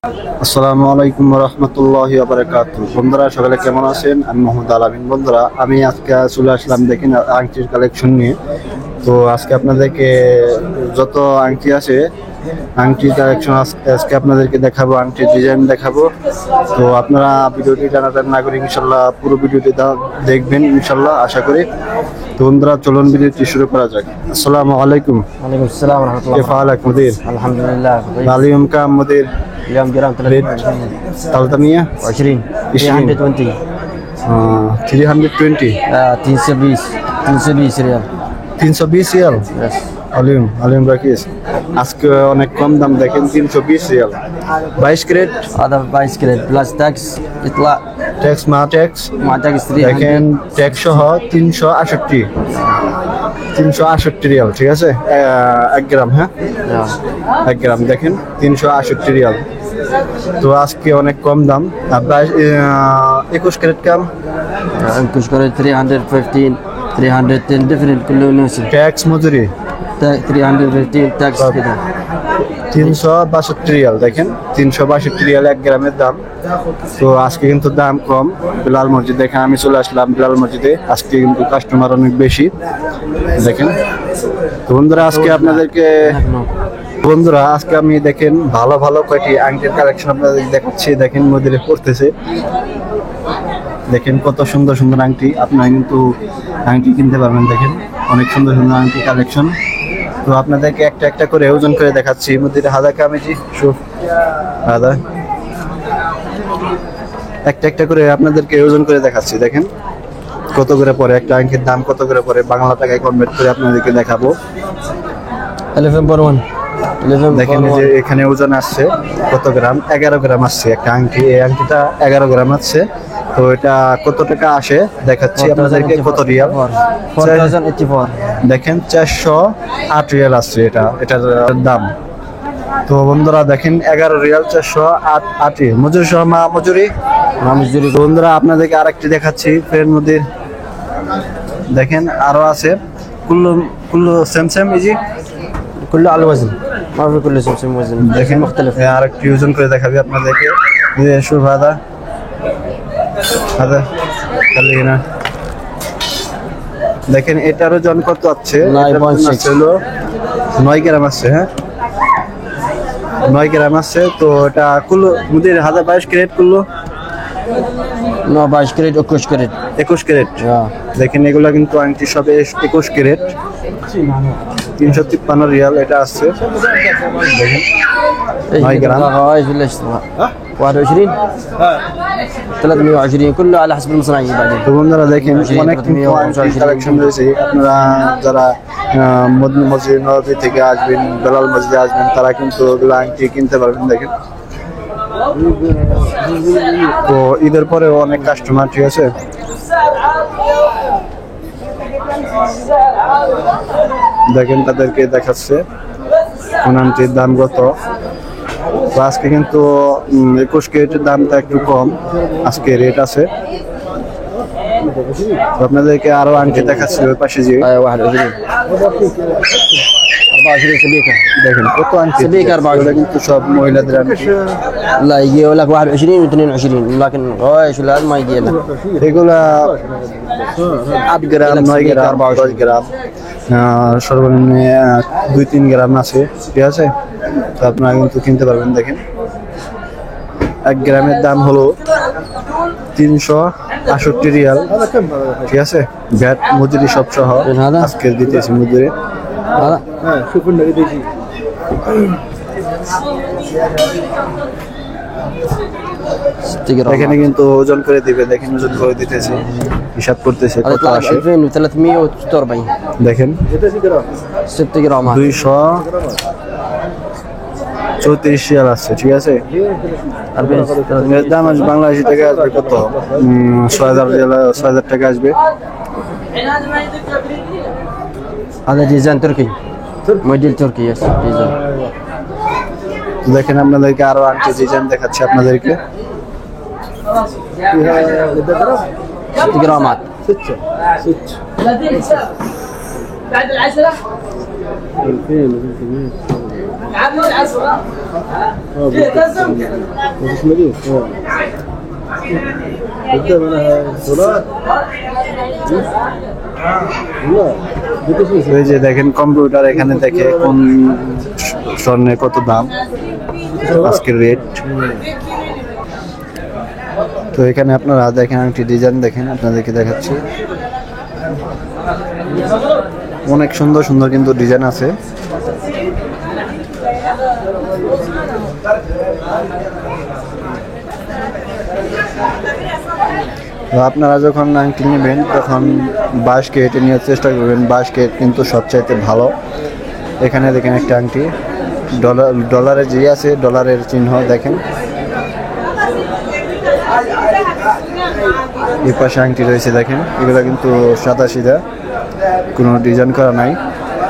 আসসালামু আলাইকুম ওয়া রাহমাতুল্লাহি ওয়া বারাকাতুহু। বন্ধুরা সকালে কেমন আছেন? আমি মোহাম্মদ আলামিন। বন্ধুরা আমি আজকে চলে আসলাম দেখেন আংটির কালেকশন নিয়ে। তো আজকে আপনাদেরকে যত আংটি আছে আংটির কালেকশন আজকে আপনাদেরকে দেখাবো, আংটির ডিজাইন দেখাবো। তো আপনারা ভিডিওটি টানাটানি না করে ইনশাল্লাহ পুরো ভিডিওটি দেখবেন ইনশাল্লাহ আশা করি। তো বন্ধুরা চলুন ভিডিওটি শুরু করা যাক। আসসালামু আলাইকুম। ওয়ালাইকুম আসসালাম ওয়া রাহমাতুল্লাহ। كيف حالك مدير؟ আলহামদুলিল্লাহ। اليوم كم مدير؟ اليوم درهم 320 320 320 320 320 রিয়াল। 320 রিয়াল। Yes. আলিম রাকিস আজকে অনেক কম দাম দেখেন 320 রিয়াল 22 ক্যারেট। هذا 22 كريت بلس تاكس يطلع ট্যাক্স مع تاكس দেখেন 300. ট্যাক্স সহ 368 রিয়াল, ঠিক আছে 1 গ্রাম। হ্যাঁ 1 গ্রাম দেখেন 368 রিয়াল। তো আজকে অনেক কম দাম। আর 21 ক্যারেট কাম انكش كريت 315 310 ديفرنت كله نفس ট্যাক্স মজুরি 315 تاكس كده 362 রিয়াল দেখেন 362 রিয়াল 1 গ্রামের দাম। তো আজকে কিন্তু দাম কম। বিলাল মসজিদ দেখেন আমি চলে আসলাম বিলাল মসজিদে। আজকে কিন্তু কাস্টমার অনেক বেশি দেখেন। তো বন্ধুরা আজকে আমি দেখেন ভালো ভালো কয়টি আংটির কালেকশন আপনাদের দেখাচ্ছি। দেখেন মদিরে পড়তেছে, দেখেন কত সুন্দর সুন্দর আংটি। আপনারা কিন্তু আংটি কিনতে পারবেন। দেখেন অনেক সুন্দর সুন্দর আংটি কালেকশন। তো আপনাদেরকে একটা একটা করে ওজন করে দেখাচ্ছি। মদিরে হাদা কামিজি শুফ হাদা একটা একটা করে আপনাদেরকে ওজন করে দেখাচ্ছি। দেখেন কত করে পড়ে একটা আংটির দাম, কত করে পড়ে বাংলা টাকায় কনভার্ট করে আপনাদেরকে দেখাবো। 11.1 দেখেন যে এখানে ওজন আসছে কত গ্রাম, 11 গ্রাম আসছে একটা আংটি। এই আংটিটা 11 গ্রাম আসছে। তো এটা কত টাকা আসে দেখাচ্ছি আপনাদেরকে। কত রিয়াল 4084 দেখেন 408 রিয়াল আসছে এটার দাম। তো বন্ধুরা দেখেন 11 রিয়াল 408 মজুরি সহ মজুরি। বন্ধুরা আপনাদেরকে আরেকটি দেখাচ্ছি ফ্রেন্ড মধ্যে। দেখেন আরো আছে কুল্লু সেম ইজি كله على الوزن ما في كله سمسم وزن দেখেন مختلف. আরেকটি ওজন করে দেখাবি আপনাদেরকে। শুভ হাদা খালিনা দেখেন এটার ওজন কত আছে? 9 গ্রাম আছে। হ্যাঁ 9 গ্রাম আছে। তো এটা কুল্লু মুদির হাজার 22 ক্যারেট কুল্লু 22 كريت 21 كريت 21 ক্যারেট। দেখেন এগুলা কিন্তু আংটি সবে 21 ক্যারেট 353 রিয়াল এটা আসছে। দেখেন 9 গ্রাম। هاي في ليش 21 320 كله على حسب المصنعيه بعدين. তো বন্ধুরা দেখেন অনেক কালেকশন রয়েছে। আপনারা যারা মসজিদ নববী থেকে আসবেন, বেলাল মসজিদে আসবেন, তারা কিন্তু এগুলো আংটি কিনতে পারবেন। দেখেন তো ঈদের পরে অনেক কাস্টমার, ঠিক আছে। দেখেন তাদেরকে দেখাচ্ছে কোন আংটির দাম কত। তো আজকে কিন্তু 21 ক্যারেটের দামটা একটু কম আজকে রেট আছে। তো আপনাদেরকে আরো আংটি দেখাচ্ছি ওই পাশে যে 21 24 سبيكه দেখেন কত আংটি। سبيكه 24 কিন্তু সব মহিলাদের আংটি। لا يجي لك 21 و22 لكن غايش ولا ما يجي لك এগুলা 8 গ্রাম 9 গ্রাম 10 গ্রাম সর্বনিম্ন 2-3 গ্রাম আছে, ঠিক আছে। তো আপনারা কিন্তু কিনতে পারবেন। দেখেন 1 গ্রামের দাম হলো 368 রিয়াল, ঠিক আছে। ভ্যাট মজুরি সব সহ আজকে দিতেছি মজুরি। এখানে কিন্তু ওজন করে দিবে। দেখেন ওজন করে দিতেছে, হিসাব করতেছে কত আসে। 2346 দেখেন 6 جرام 234 রিয়াল আসছে, ঠিক আছে। এর দাম আজ বাংলাদেশি টাকা আসবে কত? 6000 রিয়াল 6000 টাকা আসবে। هذا ديزاين تركي موديل تركي يس ديزاين. দেখেন আপনাদেরকে আরো আংটি ডিজাইন দেখাচ্ছি আপনাদেরকে। 6 جرامات 6 بعد العشرة এই যে দেখেন কম্পিউটার, এখানে দেখে কোন স্বর্ণের কত দাম, আজকের রেট। তো এখানে আপনারা দেখেন আংটি ডিজাইন দেখেন, আপনাদেরকে দেখাচ্ছি। অনেক সুন্দর সুন্দর কিন্তু ডিজাইন আছে। তো আপনারা যখন আংটি নেবেন তখন 22 ক্যারেটে নেওয়ার চেষ্টা করবেন। 22 ক্যারেট কিন্তু সবচাইতে ভালো। এখানে দেখেন একটা আংটি, ডলারের যে আছে, ডলারের চিহ্ন দেখেন। এই পাশে আংটি রয়েছে দেখেন, এগুলো কিন্তু সাদা সিধা, কোনো ডিজাইন করা নাই।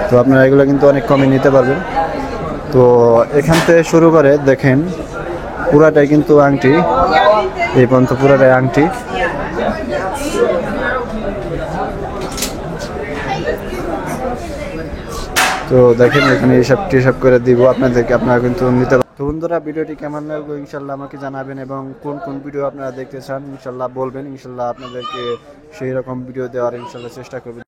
তো আপনারা এগুলো কিন্তু অনেক কমে নিতে পারবেন। তো এখান থেকে শুরু করে দেখেন পুরাটাই কিন্তু আংটি, এই পর্যন্ত পুরাটাই আংটি। তো দেখেন এখানে হিসাব টিসাব করে দিব আপনাদেরকে, আপনারা কিন্তু নিতে। তো বন্ধুরা, ভিডিওটি কেমন লাগলো ইনশাল্লাহ আমাকে জানাবেন, এবং কোন কোন ভিডিও আপনারা দেখতে চান ইনশাল্লাহ বলবেন। ইনশাল্লাহ আপনাদেরকে সেই রকম ভিডিও দেওয়ার ইনশাল্লাহ চেষ্টা করবেন।